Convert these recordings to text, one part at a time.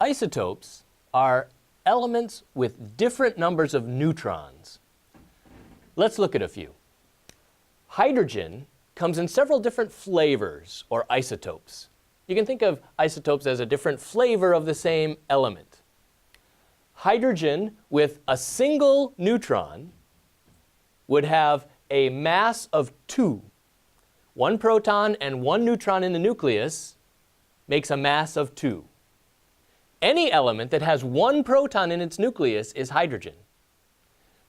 Isotopes are elements with different numbers of neutrons. Let's look at a few. Hydrogen comes in several different flavors, or isotopes. You can think of isotopes as a different flavor of the same element. Hydrogen with a single neutron would have a mass of 2. One proton and one neutron in the nucleus makes a mass of 2. Any element that has one proton in its nucleus is hydrogen.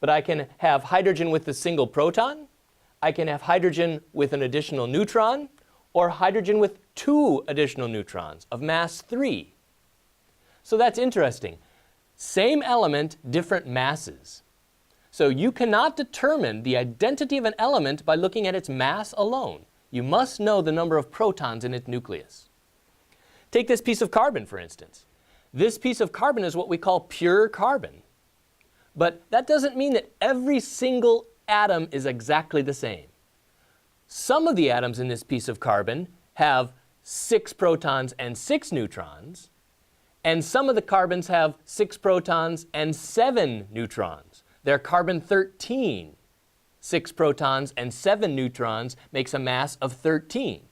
But I can have hydrogen with a single proton, I can have hydrogen with an additional neutron, or hydrogen with 2 additional neutrons of mass 3. So that's interesting. Same element, different masses. So you cannot determine the identity of an element by looking at its mass alone. You must know the number of protons in its nucleus. Take this piece of carbon, for instance. This piece of carbon is what we call pure carbon. But that doesn't mean that every single atom is exactly the same. Some of the atoms in this piece of carbon have 6 protons and 6 neutrons, and some of the carbons have 6 protons and 7 neutrons. They're carbon-13. 6 protons and 7 neutrons makes a mass of 13.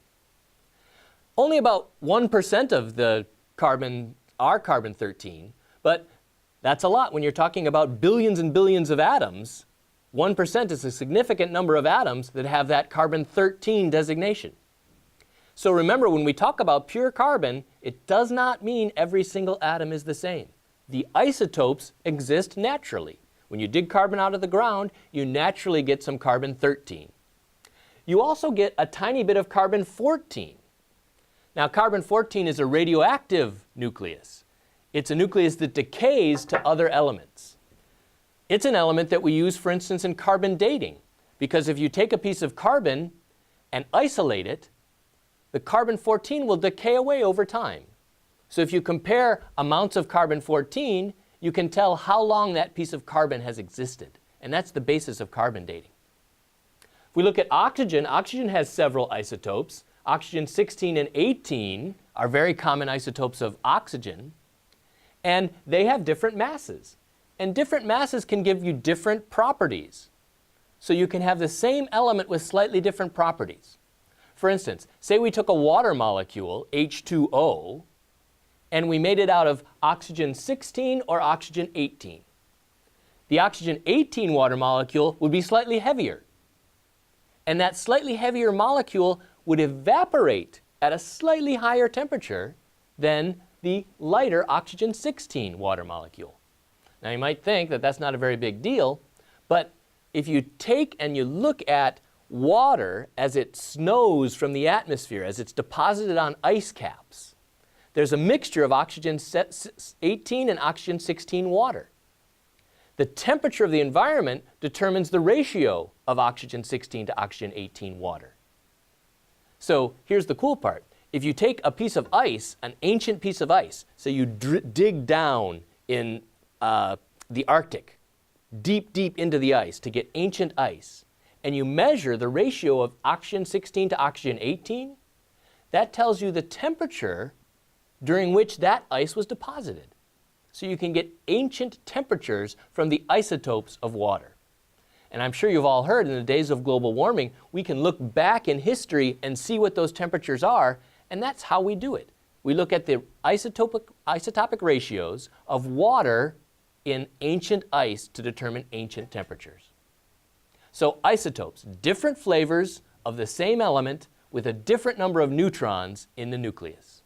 Only about 1% of the carbon are carbon-13, but that's a lot when you're talking about billions and billions of atoms. 1% is a significant number of atoms that have that carbon-13 designation. So remember, when we talk about pure carbon, it does not mean every single atom is the same. The isotopes exist naturally. When you dig carbon out of the ground, you naturally get some carbon-13. You also get a tiny bit of carbon-14. Now, carbon-14 is a radioactive nucleus. It's a nucleus that decays to other elements. It's an element that we use, for instance, in carbon dating, because if you take a piece of carbon and isolate it, the carbon-14 will decay away over time. So if you compare amounts of carbon-14, you can tell how long that piece of carbon has existed, and that's the basis of carbon dating. If we look at oxygen, oxygen has several isotopes. Oxygen 16 and 18 are very common isotopes of oxygen, and they have different masses. And different masses can give you different properties. So you can have the same element with slightly different properties. For instance, say we took a water molecule, H2O, and we made it out of oxygen 16 or oxygen 18. The oxygen 18 water molecule would be slightly heavier. And that slightly heavier molecule would evaporate at a slightly higher temperature than the lighter oxygen 16 water molecule. Now you might think that that's not a very big deal, but if you take and you look at water as it snows from the atmosphere, as it's deposited on ice caps, there's a mixture of oxygen 18 and oxygen 16 water. The temperature of the environment determines the ratio of oxygen 16 to oxygen 18 water. So here's the cool part. If you take a piece of ice, an ancient piece of ice, so you dig down in the Arctic, deep into the ice to get ancient ice, and you measure the ratio of oxygen 16 to oxygen 18, that tells you the temperature during which that ice was deposited. So you can get ancient temperatures from the isotopes of water. And I'm sure you've all heard in the days of global warming, we can look back in history and see what those temperatures are, and that's how we do it. We look at the isotopic ratios of water in ancient ice to determine ancient temperatures. So isotopes, different flavors of the same element with a different number of neutrons in the nucleus.